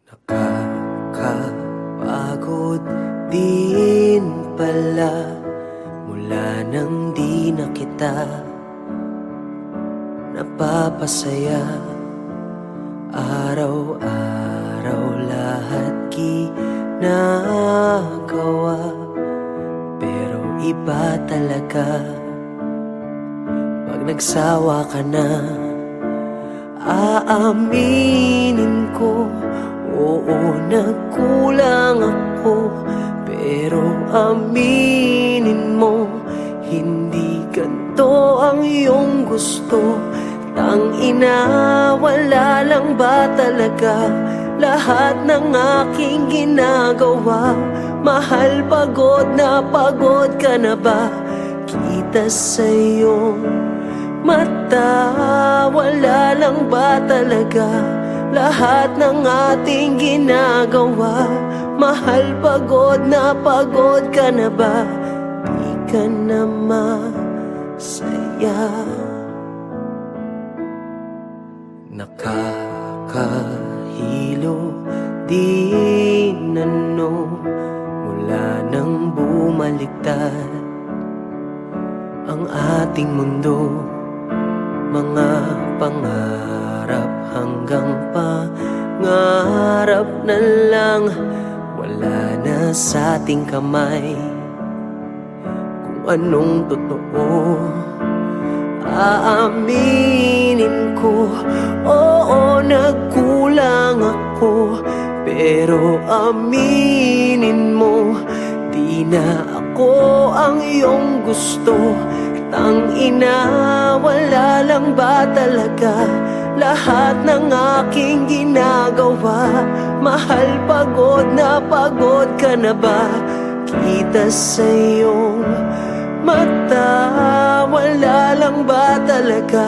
Nakakapagod din pala mula nang di na kita napapasaya. Araw-araw lahat ginagawa, pero iba talaga pag nagsawa ka na. Aaminin ko, oo, nagkulang ako, pero aminin mo, hindi ganito ang iyong gusto. Tangina, wala lang ba talaga lahat ng aking ginagawa? Mahal, pagod ka na ba? Kita sa iyong mata, wala lang ba talaga lahat ng ating ginagawa? Mahal, pagod ka na ba? Di ka na masaya. Nakakahilo din ano mula nang bumaliktad ang ating mundo. Mga pangarap hanggang pangarap na lang, wala na sa ating kamay kung anong totoo. Aaminin ko, oo, nagkulang ako, pero aminin mo, di na ako ang iyong gusto. Tangina, wala lang ba talaga lahat ng aking ginagawa? Mahal, pagod ka na ba? Kita sa iyong mata, wala lang ba talaga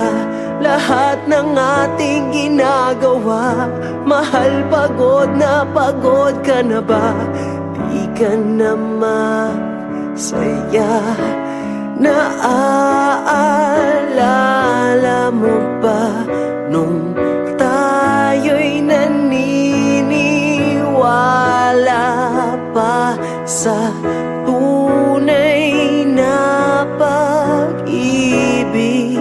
lahat ng ating ginagawa? Mahal, pagod ka na ba? Di ka na masaya. Naaalala mo ba nung tayo'y naniniwala pa sa tunay na pag-ibig?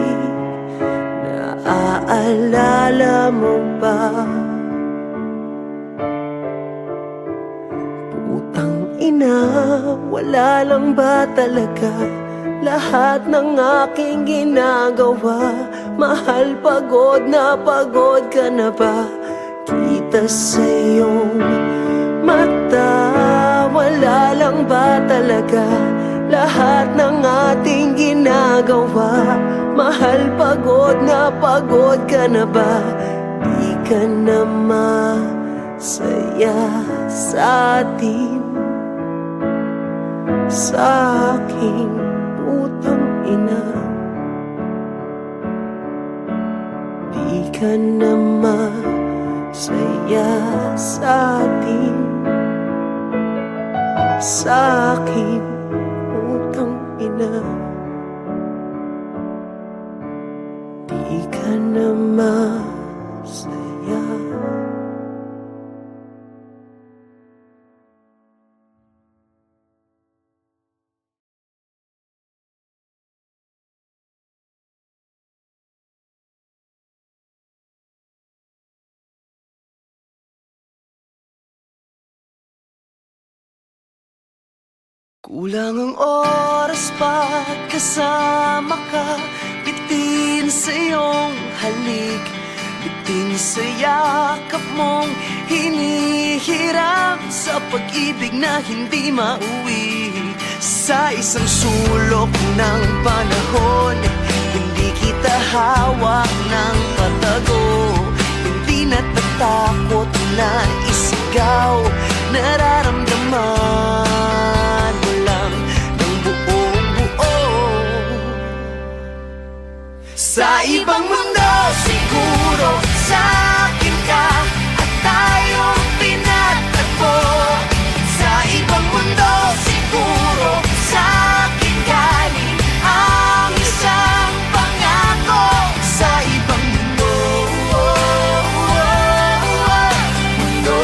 Naaalala mo ba? Putang ina, wala lang ba talaga lahat ng aking ginagawa? Mahal, pagod ka na ba? Kita sa iyong mata, wala lang ba talaga lahat ng ating ginagawa? Mahal, pagod ka na ba? Di ka na masaya sa atin, sa aking putang ina. Di ka na masaya sa atin, sa aking putang ina. Di ka na masaya. Kulang ang oras pagkasama ka, bitin sa iyong halik, bitin sa yakap mong hinihiram, sa pag-ibig na hindi mauwi. Sa isang sulok ng panahon, hindi kita hawak ng patago, hindi natatakot na isigaw, nararamdaman sa ibang mundo. Siguro sa akin ka at tayong pinatagpo. Sa ibang mundo, siguro sa akin galing ang isang pangako. Sa ibang mundo, mundo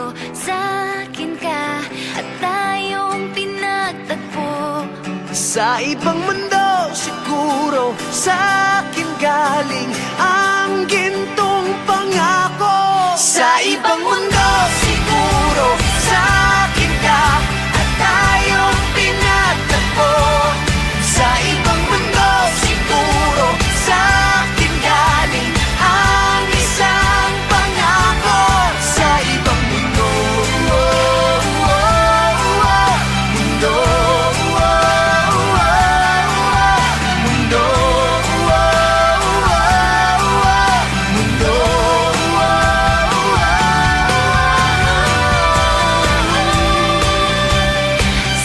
siguro sa'kin ka at tayong pinagtagpo. Sa ibang mundo siguro sa'kin galing ang gintong pangako. Sa ibang mundo siguro sa'kin ka at tayong pinagtagpo. Sa ibang mundo siguro sa'kin galing ang isang pangako. Sa ibang mundo, mundo, mundo, mundo.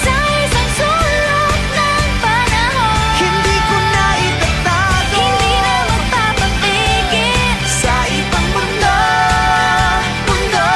Sa isang sulok ng panahon, Hindi ko na itatago. hindi na magpapapigil. Sa ibang mundo, mundo.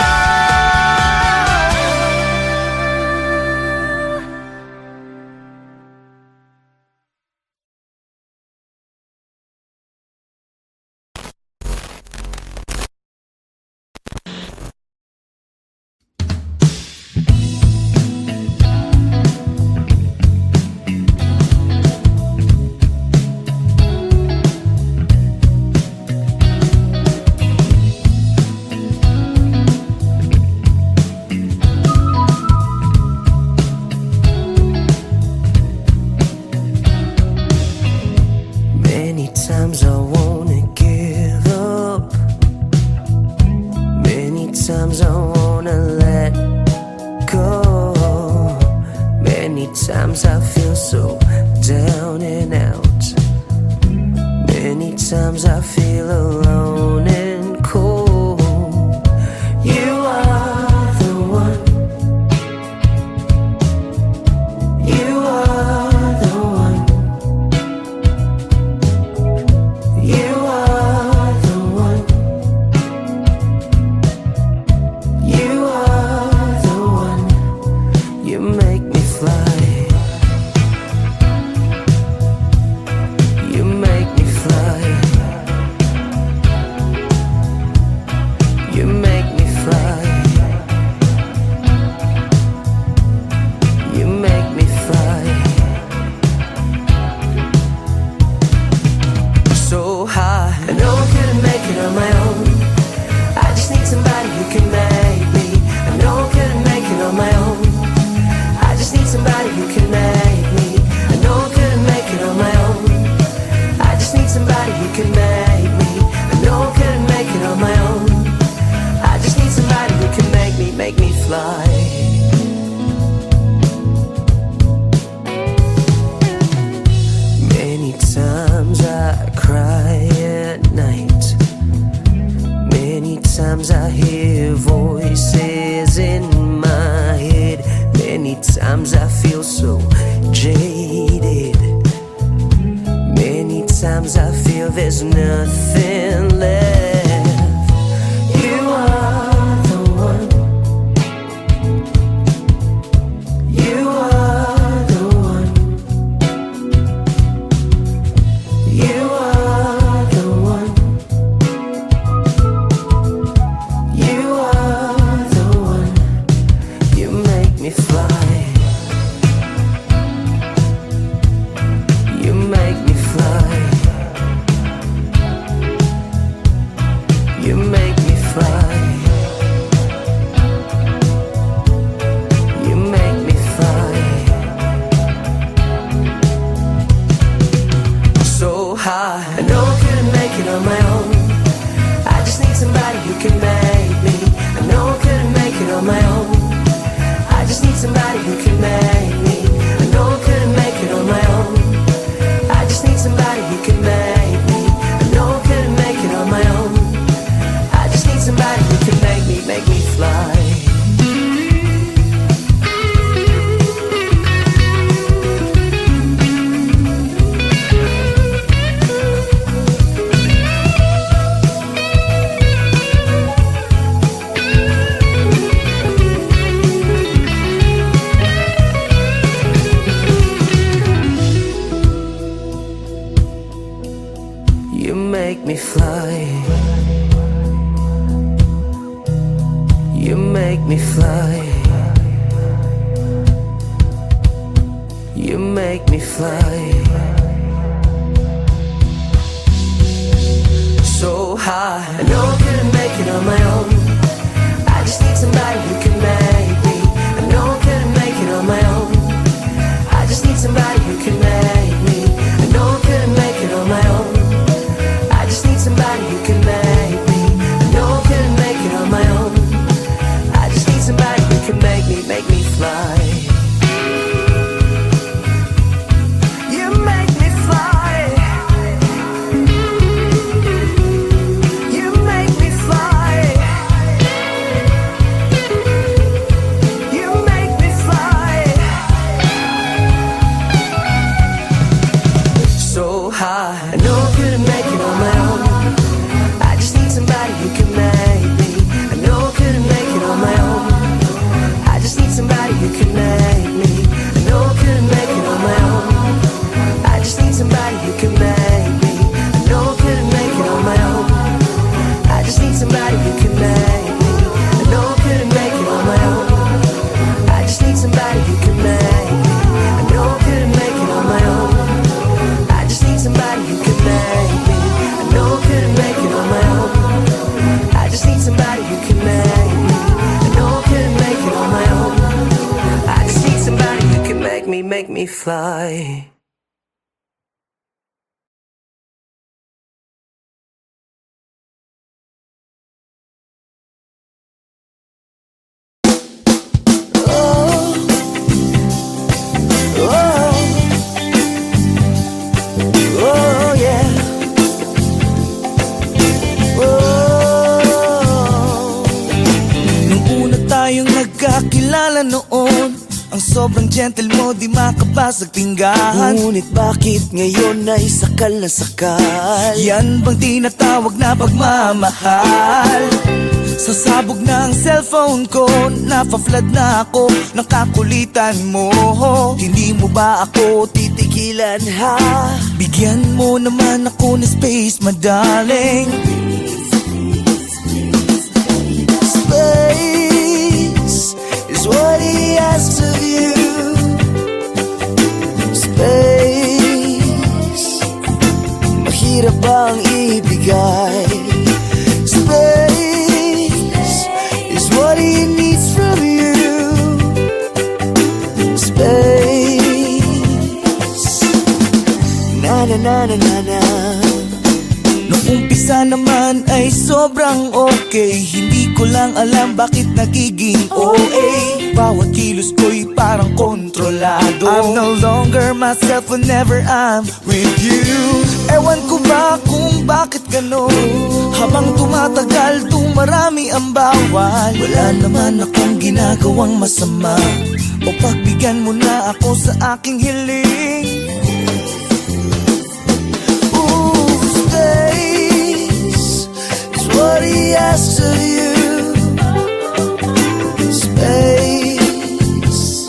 Many times I wanna give up. Many times I wanna let go. Many times I feel so down and out. Many times I feel alone and cold. You are the one. You are the one. You are the one. You are the one. You make me fly. You make me fly. You make me fly. You make me fly. So high. I know I couldn't make it on my own. I just need somebody who can make me. I know I couldn't make it on my own. I just need somebody who can make me. I know I couldn't make it on my own. I just need somebody who can make me. I know I couldn't make it on my own. I just need somebody who can make me fly. Many times I cry at night. Many times I hear voices in my head. Many times I feel so jaded. Many times I feel there's nothing left. You are the one. make me fly. You make me fly. So high, I know I couldn't make it on my own. I just need somebody who can make me. I know I couldn't make it on my own. I just need somebody who can make me. I know I couldn't make it on my own. I just need somebody who can make me. I know I couldn't make it on my own. I just need somebody who can make me fly. You make me fly. You make me fly. You make me fly. So high, I know I couldn't make it on my own. I just need somebody who can make me. I know I couldn't make it on my own. I just need somebody who can make me. I know I couldn't make it on my own. I just need somebody who can make me. I know I couldn't make it on my own. I just need somebody who can make me. I know I couldn't make it on my own. I just need somebody who can make me. I know I couldn't make it on my own. I just need somebody who can make me. I know I couldn't make it on my own. I just need somebody who can make me. I know I couldn't make it on my own. I just need somebody who can make me fly. Oh yeah. Nung una tayong nagkakilala noon, ang sobrang gentle mo di makabasag pinggan. Ngunit bakit ngayon ay sakal na sakal? Yan bang tinatawag na pagmamahal? Sa sabog ng cellphone ko, napa-flood na ako ng kakulitan mo. Hindi mo ba ako titigilan ha? Bigyan mo naman ako ng space, madaling. Space is what he asks of you. Space, mahirap bang ibigay? Space is what he needs from you. Space, na na na na na na. Nung umpisa naman ay sobrang okay. Hindi ko lang alam bakit nagiging OA. Bawat kilos ko'y parang kontrolado. I'm no longer myself whenever I'm with you. Ewan ko ba kung bakit ganon. Habang tumatagal, tumarami ang bawal. Wala naman akong ginagawang masama. O pagbigyan mo na ako sa aking hiling. Space is what he asks of you. Space,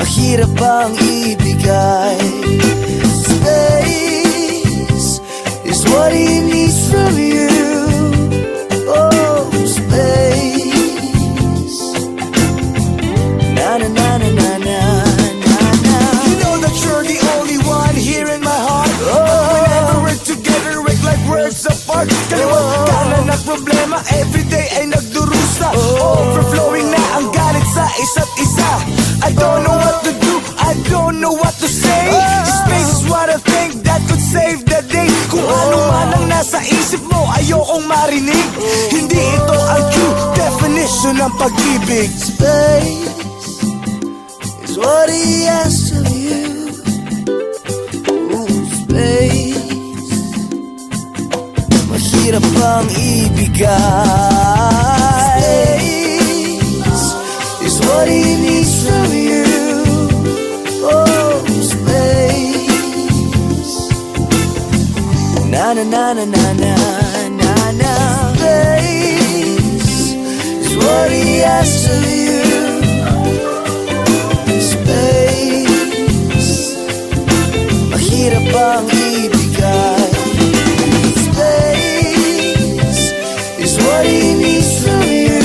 mahirap bang ibigay? Space is what he needs from you. Oh, space, na na na na na na na. You know that you're the only one here in my heart. Whenever we're together, we're like worlds apart. Kaliwag kanan ng problema, everyday ay nagdurusa. Overflowing na ang galit sa isa't isa. I don't know what to do, I don't know what to say. Space is what I think that could save the day. Kung ano man ang nasa isip mo, ayokong marinig. Hindi ito ang true definition ng pag-ibig. Space is what he asks of you. Ooh, space, mahirap bang ibigay? Space is what he needs from you. Oh, space, na na na na na na na na. Space is what he asks of you. Space, mahirap bang ibigay? Space is what he needs from you.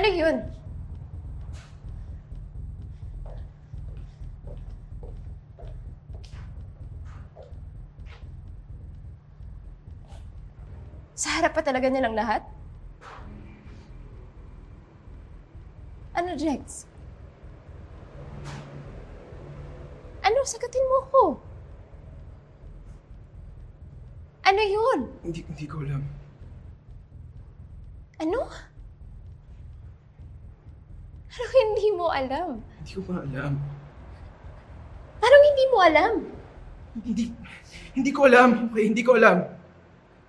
Ano yun? Sa harap pa talaga nilang lahat? Ano, Jex? Ano? Sagutin mo ko. Ano yun? Hindi ko alam. Ano? Ano hindi mo alam? Hindi ko pa alam. Parang hindi mo alam. Hindi ko alam. Okay, hindi ko alam.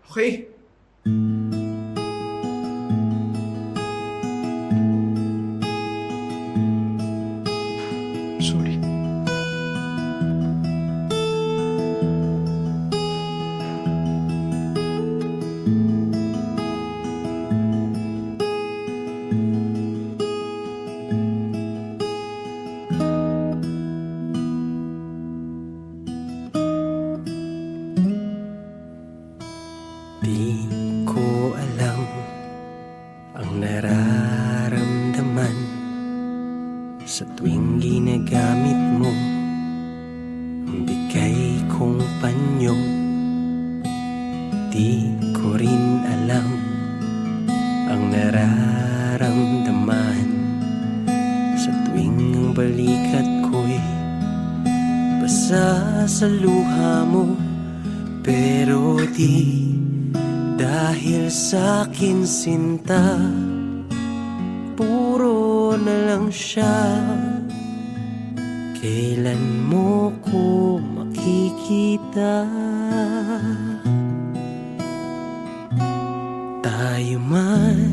Okay? Sorry. Di ko alam ang nararamdaman sa tuwing ginagamit mo ang bigay kong panyo. Di ko rin alam ang nararamdaman sa tuwing ang balikat ko'y basa sa luha mo. Pero di dahil sa'kin sinta, puro na lang siya. Kailan mo ko makikita? Tayo man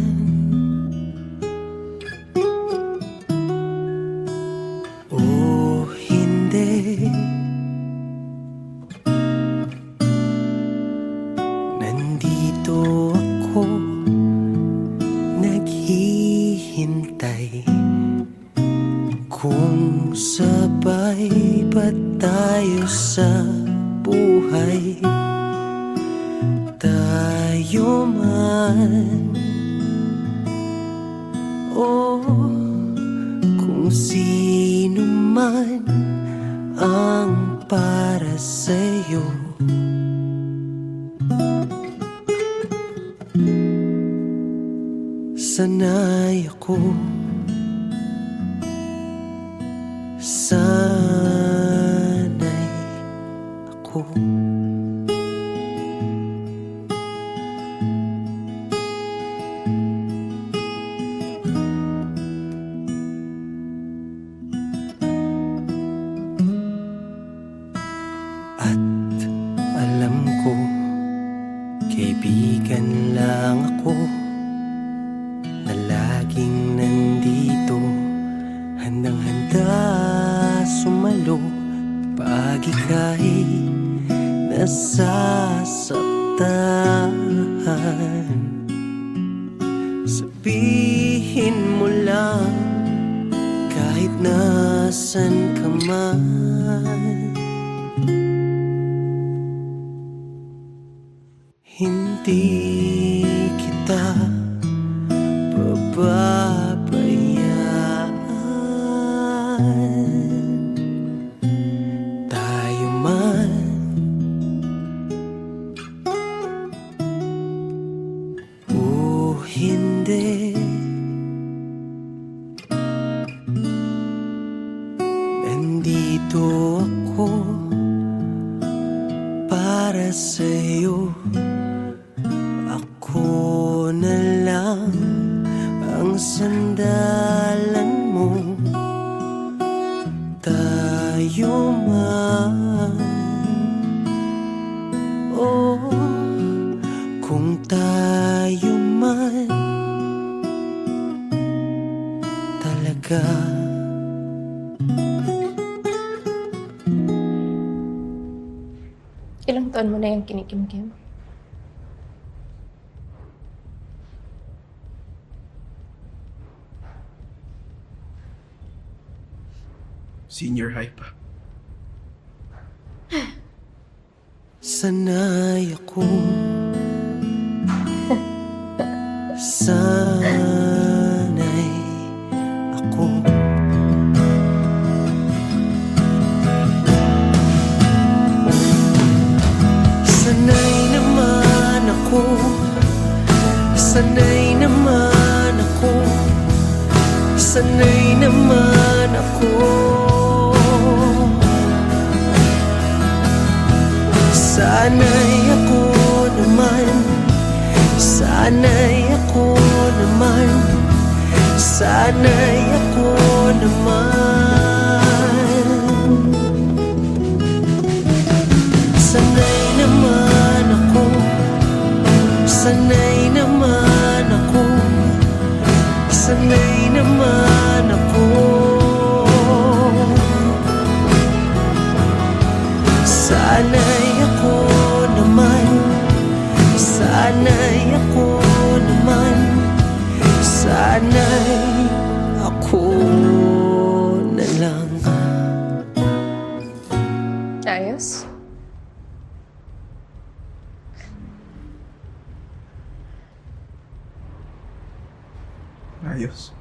o hindi, nandito ako naghihintay. Kung sabay ba tayo sa buhay, tayo man o kung sino man ang para sa'yo. Sanay ako, sanay ako. At alam ko, kaibigan lang ako na laging nandito, handang-handa sumalo pag ika'y nasasaktan. Sabihin mo lang kahit nasan ka man, hindi kita pababayaan. Tayo man o hindi, nandito ako para sa'yo. Ako na lang ang sandalan mo. Tayo man o kung tayo man talaga. Ilang taon mo na yung kinikimkim? Senior high pa. Sanay ako, sanay Sanay naman ako, sanay naman ako. Sanay ako naman, sanay ako naman, sanay ako naman. Sanay naman ako, sanay naman ako, sanay naman ako. Sanay ako naman, sanay ako naman, sanay ako na lang. Ayos? Ayos.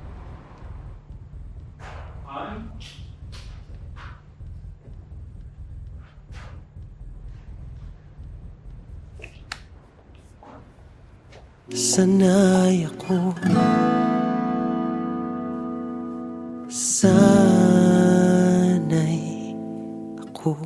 Sanay ako, sanay ako.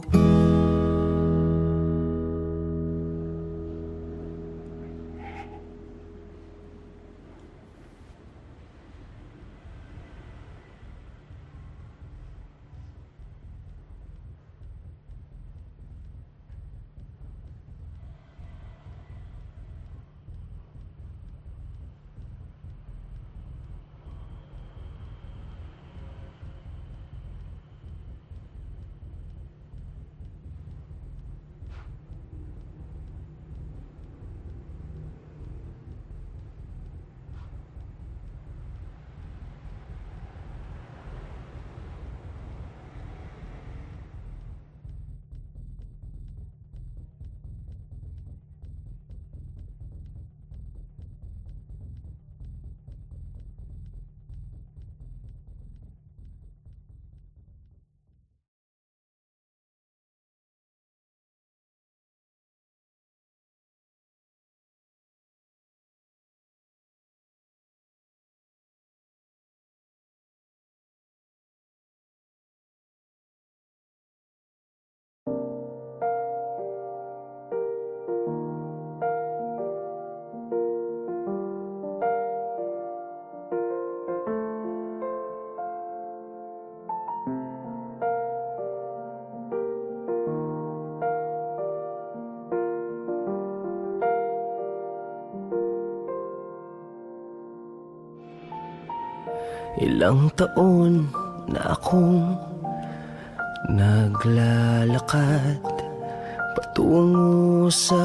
Ilang taon na akong naglalakad patungo sa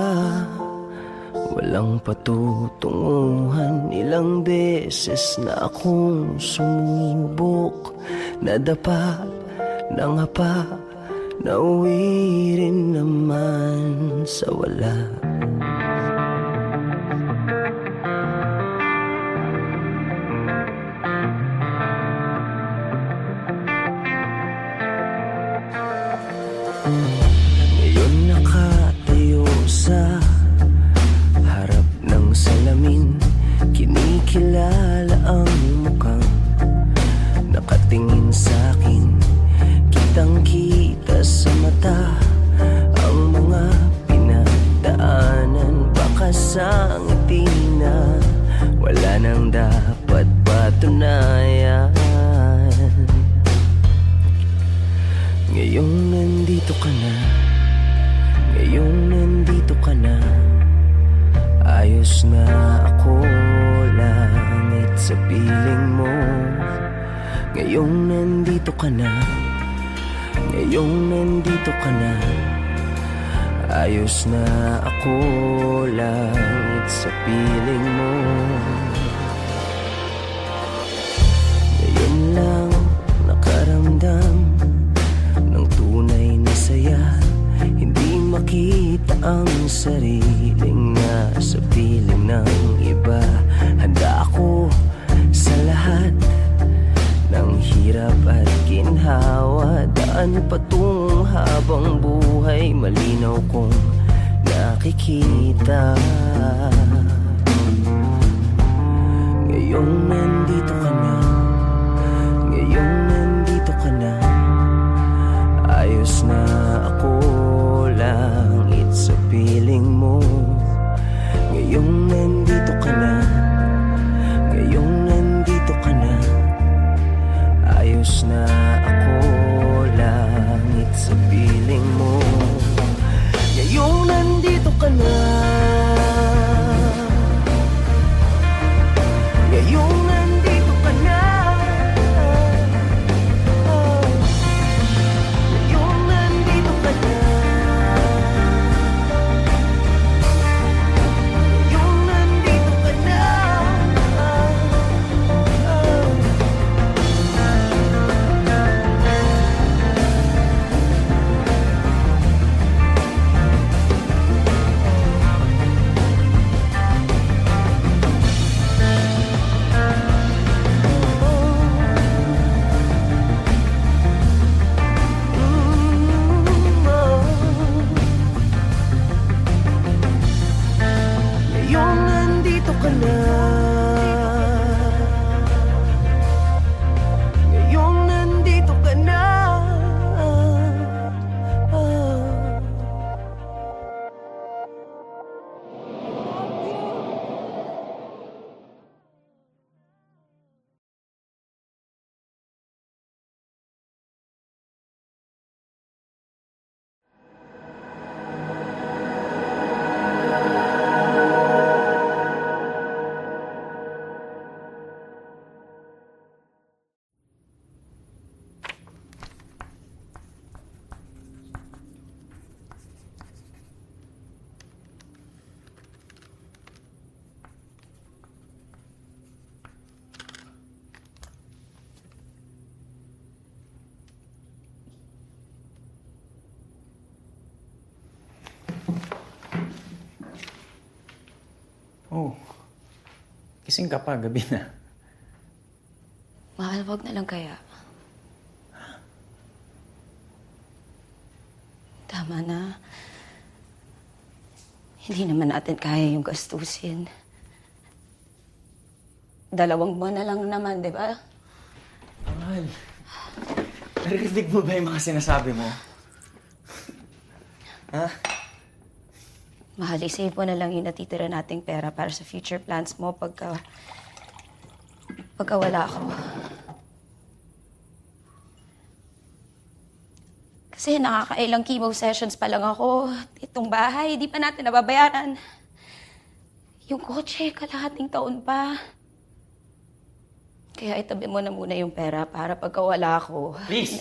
walang patutunguhan. Ilang beses na akong sumubok, nadapa, nangapa, nauwi rin naman sa wala. Ngayon nakatayo sa harap ng salamin, kinikilala ang mukhang nakatingin sa'kin. Kitang-kita sa mata ang mga pinagdaanan. Baka sa ngiti na wala nang dapat patunayan. Ngayong nandito ka na, ngayong nandito ka na, ayos na ako, langit sa piling mo. Ngayong nandito ka na, ngayong nandito ka na, ayos na ako, langit sa piling mo. Ngayon lang nakaramdam ng tunay na saya, hindi makita ang sariling nasa piling ng iba. Handa ako sa lahat ng hirap at ginhawa, daan patung habang buhay, malinaw kong nakikita. Ngayong nandito ka na, ngayong nandito ka na, ayos na ako lang, it's a feeling mo. Ngayong nandito ka na, ngayong nandito ka na, ayos na ako lang, it's a feeling mo. Ngayong nandito ka na, ngayong nandito ka na, ngayong nandito ka na, ngayong nandito ka na. Ngayong nandito ka na, ngayong nandito ka na. Oh, gising ka pa, gabi na. Mahal, wag na lang kaya. Tama na. Hindi naman natin kaya yung gastusin. 2 buwan na lang naman, di ba? Mahal, narinig mo ba yung mga sinasabi mo? Ha? Mahal, isave mo na lang yung natitira nating pera para sa future plans mo pagka wala ako. Kasi nakakailang chemo sessions pa lang ako. Itong bahay, di pa natin nababayaran. Yung kotse, kalahating taon pa. Kaya itabi mo na muna yung pera para pagka wala ako. Please!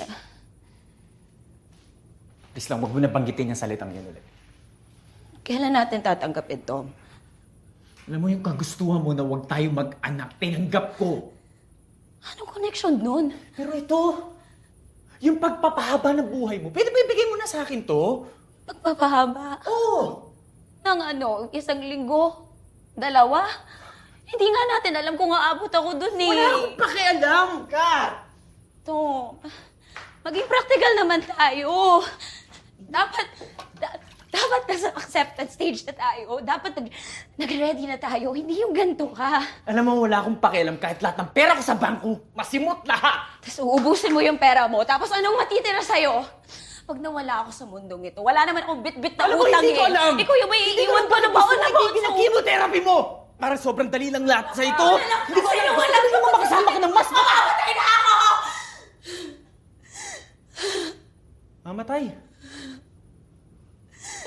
Please lang, huwag mo na banggitin yung salitang yun ulit. Kailan natin tatanggapin, Tom? Alam mo yung kagustuhan mo na huwag tayo mag-anak, tinanggap ko. Anong connection nun? Pero ito, yung pagpapahaba ng buhay mo, pwede ba ibigay mo na sa akin to? Pagpapahaba? Oo! Ng ano, 1 linggo? 2? Hindi nga natin alam kung aabot ako dun eh. Wala akong pakialam, Kat! Tom, maging practical naman tayo. Dapat nasa acceptance stage na tayo. Dapat nag-ready na tayo. Hindi yung ganito ka. Alam mo, wala akong pakialam kahit lahat ng pera ko sa bangko. Masimot lahat! Tapos uubusin mo yung pera mo. Tapos anong matitira sa'yo? Pag nawala ako sa mundong ito, wala naman akong bit-bit na Alam mo, utang hindi ko eh. alam! Ikaw yung may iiwan ko na baon na baon sa chemotherapy mo! Parang sobrang dali lang lahat sa ito. Hindi ko alam kung ano mo makasama ka ng mas Mamamatay na ako! Mamatay.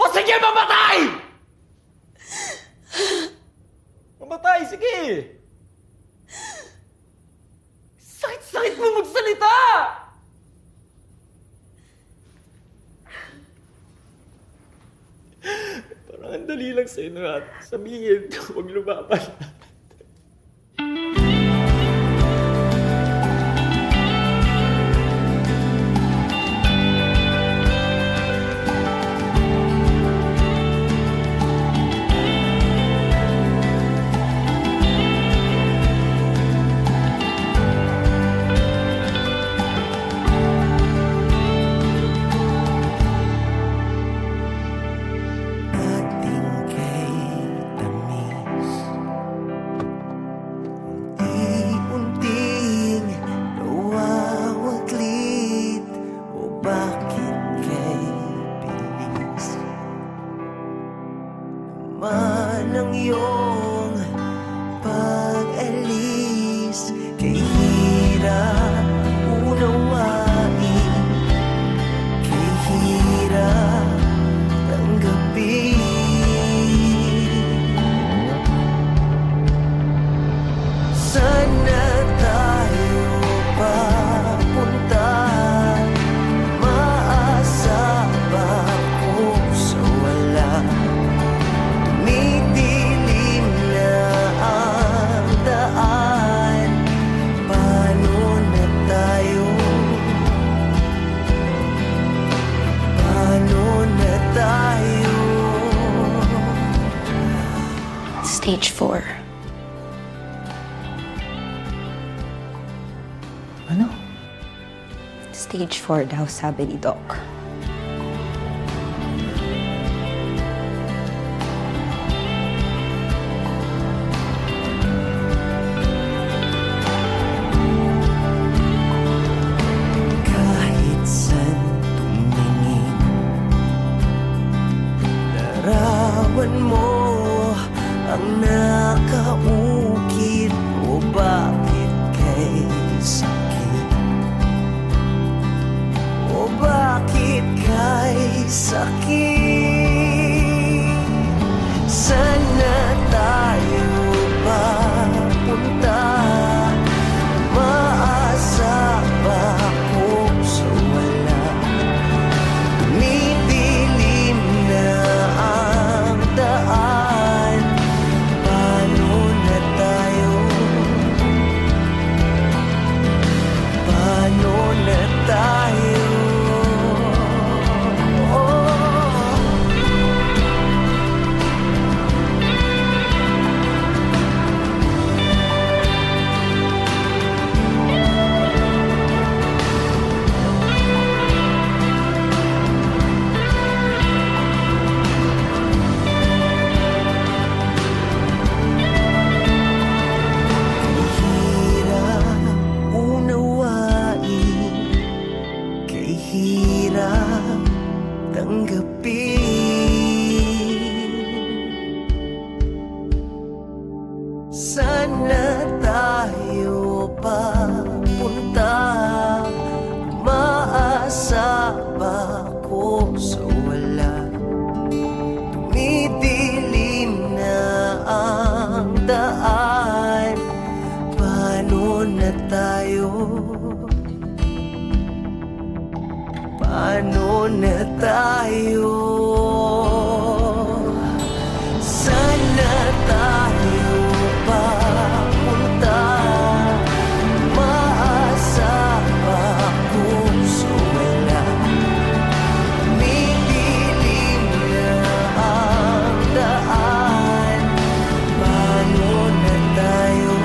O sige, mamatay! Mamatay, sige! Sakit-sakit mo magsalita! Parang ang dali lang sa'yo na sabihin, huwag lumaban. Ating kay tamis iyong pag-alis. Kay hirap unawain, kay hirap tanggapin. Sana tayo papunta, maasa ba ako sa wala? Tumidilim na ang daan, paano na tayo? Paano na tayo? Stage 4. Ano? Stage 4 daw, sabi ni Doc. Kahit saan tumingin, larawan mo ang nakaukit. O bakit kay sakit? O bakit kay sakit? Sana tayo papunta, maasa ba ako sa wala? Tumidilim na ang daan, paano na tayo? Paano na tayo? Hirap unawain, kay hirap tanggapin. Sana tayo papunta, maasa ba ako sa wala? Tumidilim na ang daan, paano na tayo? Paano na tayo? Sana tayo papunta, maasa ba ako sa wala? Tumidilim na ang daan, paano na tayo?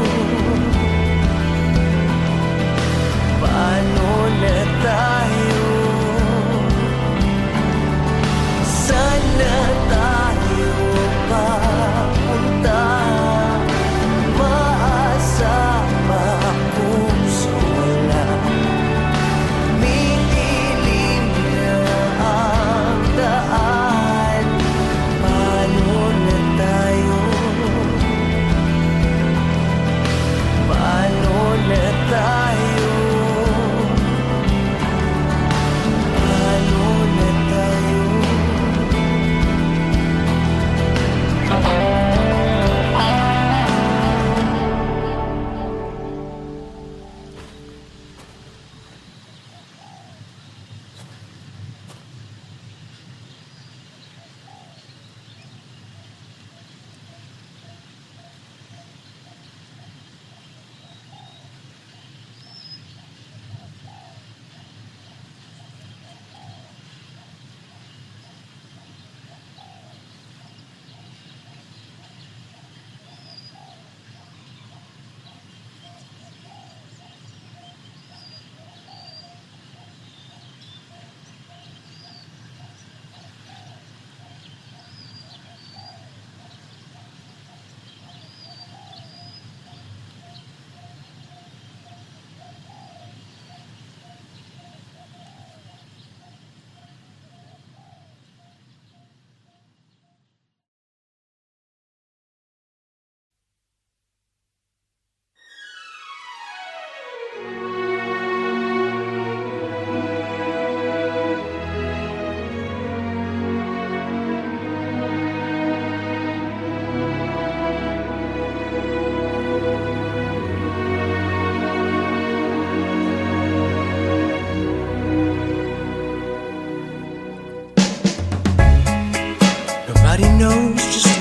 Paano na tayo?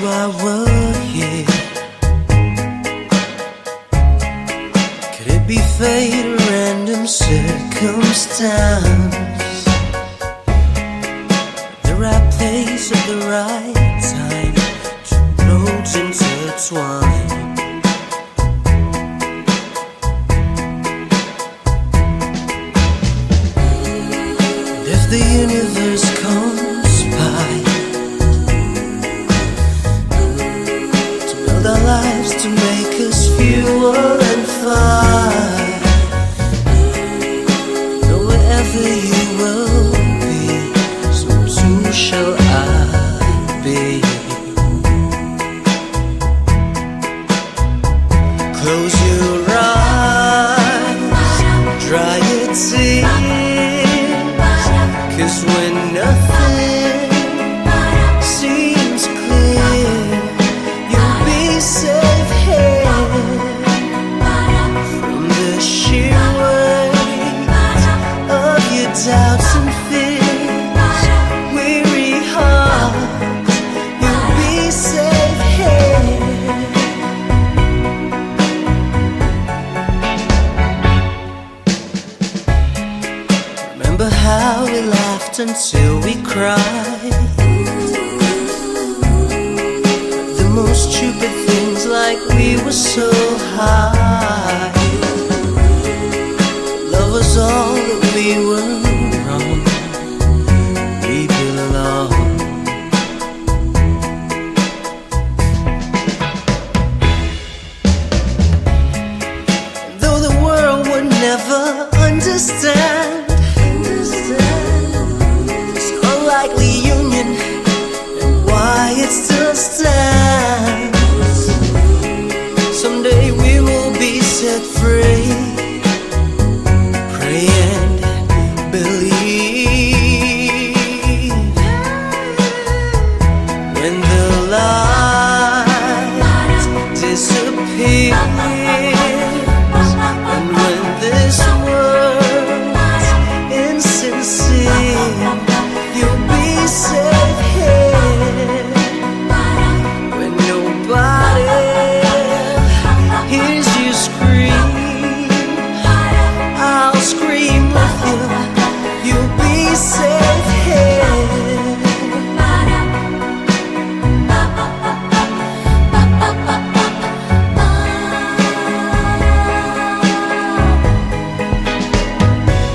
I were here. Could it be fate or random circumstance? The right place at the right time, two roads intertwined. And if the universe comes by to build our lives, to make us fuel and fire, know wherever you will be, so too shall I be. Close your eyes, dry your tears, 'cause when nothing seems clear, you'll be safe here from the sheer weight of your doubts and fears. Weary heart, you'll be safe here. Remember how we laughed until we cried? The most stupid things, like we were so high. Love was all that we were wrong. We belong. Though the world would never understand this unlikely union and why it still stands, someday we will be set free. Pray and believe. When the light disappears, and when this world's insincere, you'll be safe here. When nobody hears you scream, I'll scream with you. You'll be safe here.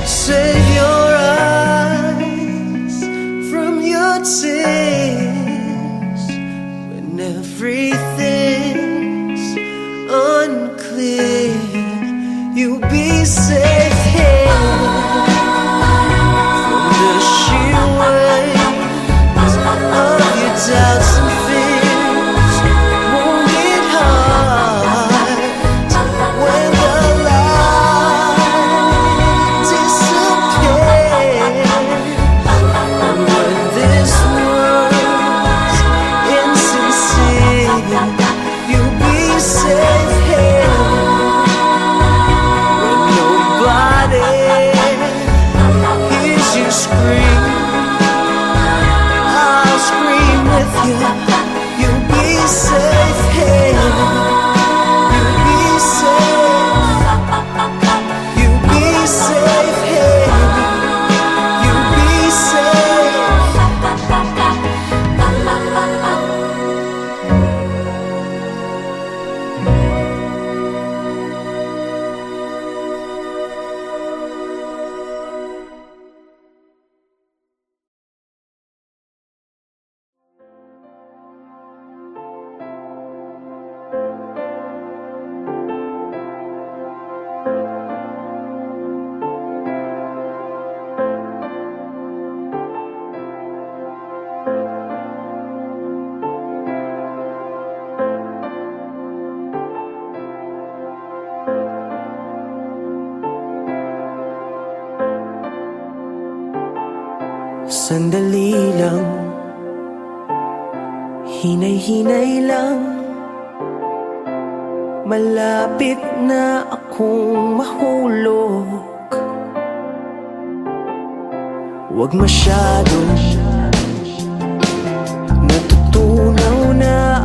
Save your eyes from your tears when everything's unclear. You'll be safe here from the sheer weight of your doubts and fears. Won't it hard when the light disappears, and when this world's insincere, you'll be safe here. When nobody hears you scream, I'll scream with you. You'll be safe here. You'll be safe. You'll be safe here. You'll be safe. Sandali lang, hinay-hinay lang, malapit na akong mahulog. Huwag masyadong natutunaw na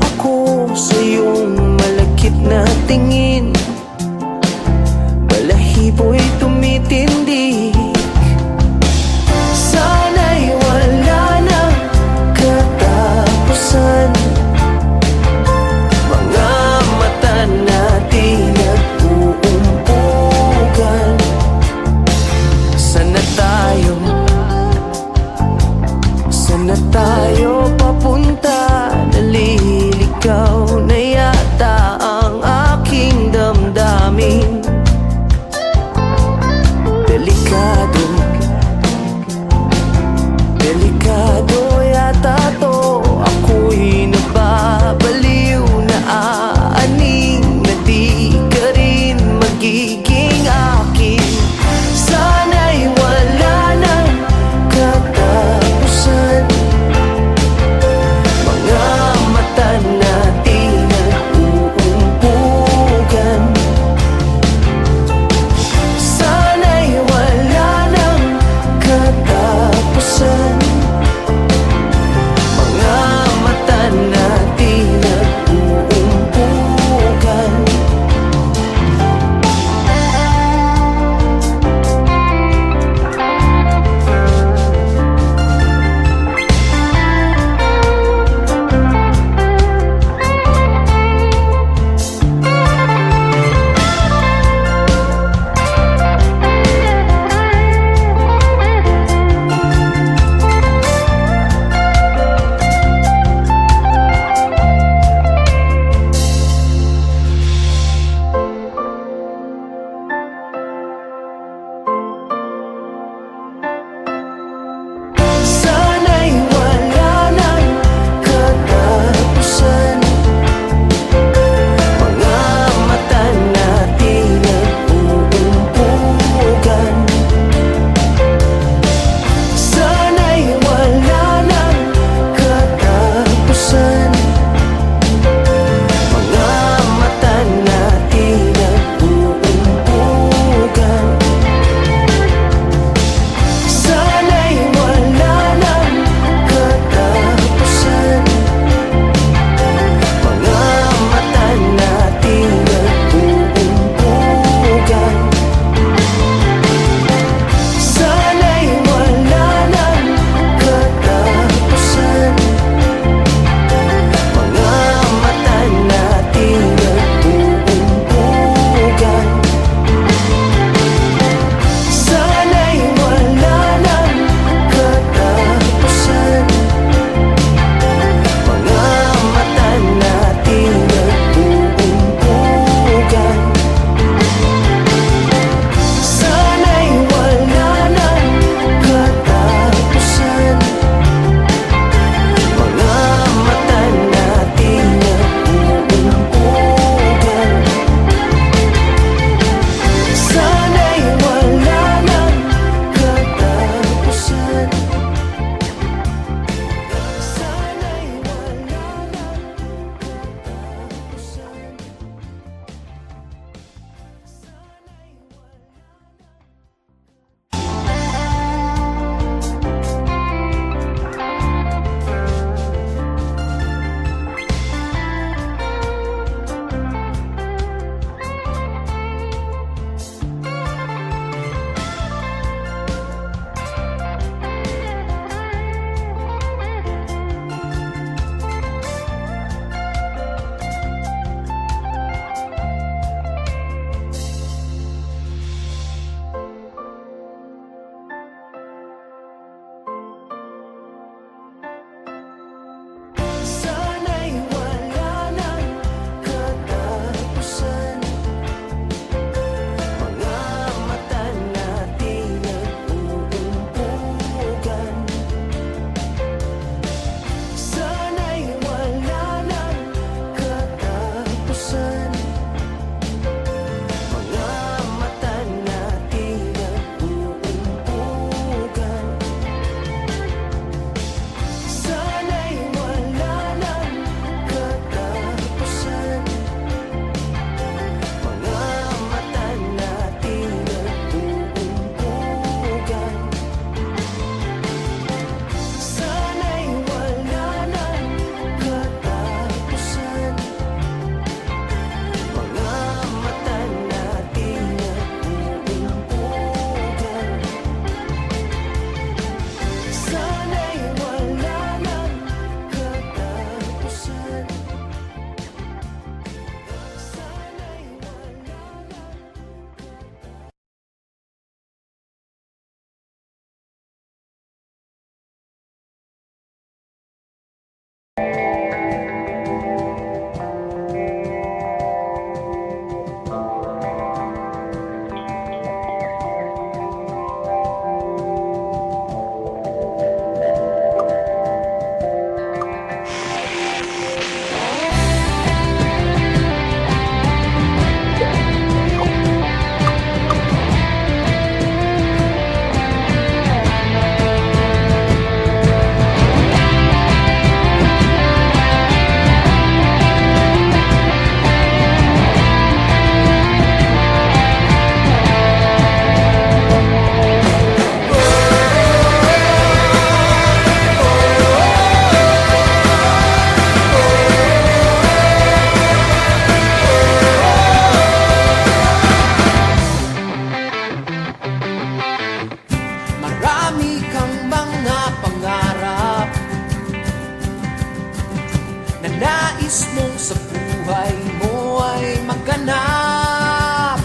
nais mong sa buhay mo ay magganap.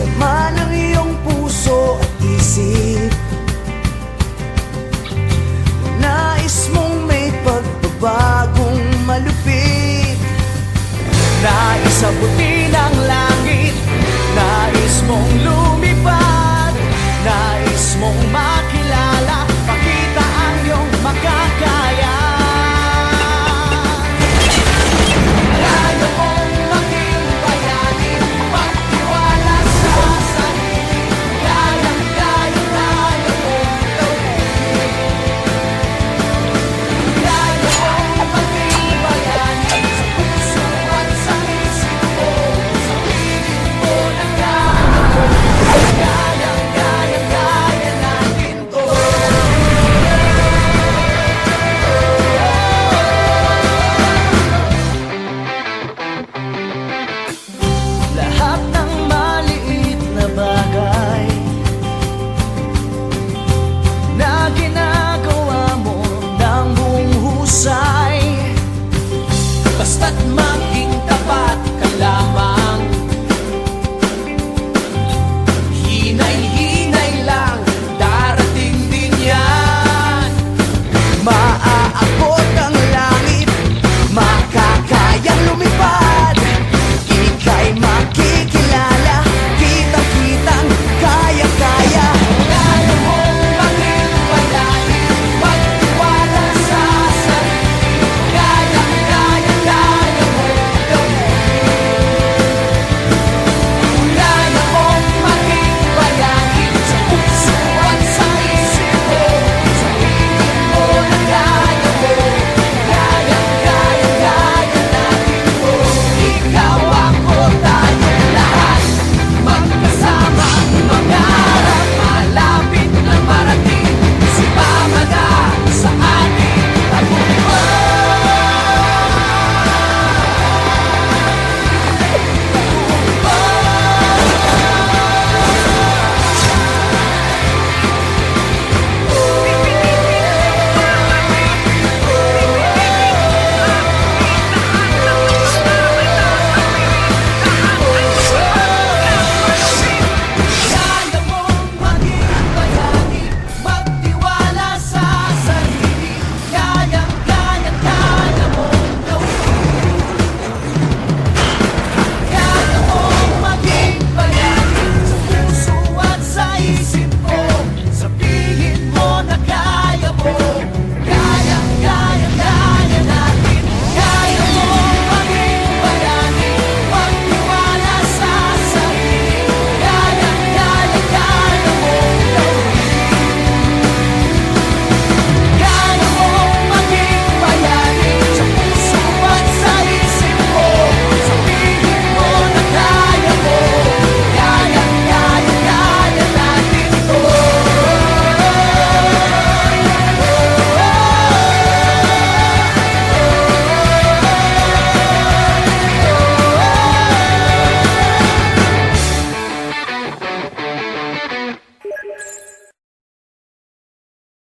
Laman ang iyong puso at isip, nais mong may pagbabagong malupit. Nais abutin ang langit, nais mong lumipad, nais mong makilala, pakita ang iyong makakaya. Kaya mong maging bayani, pagtiwala sa sarili, kayang-kaya mong gawin. Kaya mong maging bayani, sa puso at sa isip mo, sa piling mo na kaya mo, kayang-kaya natin to. Lahat ng maliit na bagay na ginagawa mo ng buong husay, basta't